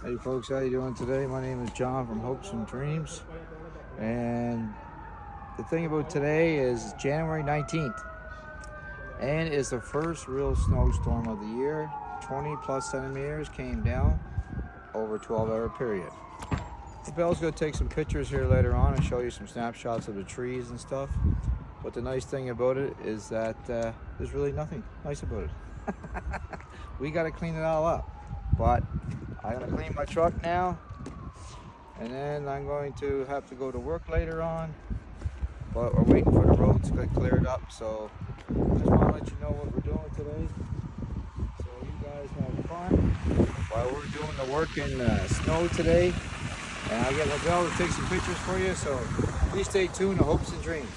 Hey folks, how you doing today? My name is John from Hopes and Dreams, and the thing about today is January 19th, and it's the first real snowstorm of the year. 20 plus centimeters came down over a 12-hour period. Bell's going to take some pictures here later on and show you some snapshots of the trees and stuff, but the nice thing about it is that there's really nothing nice about it. We got to clean it all up, but I'm going to clean my truck now, and then I'm going to have to go to work later on, but we're waiting for the roads to get cleared up. So I just want to let you know what we're doing today, so you guys have fun while we're doing the work in the snow today. And I'll get LaBelle to take some pictures for you, so please stay tuned to Hopes and Dreams.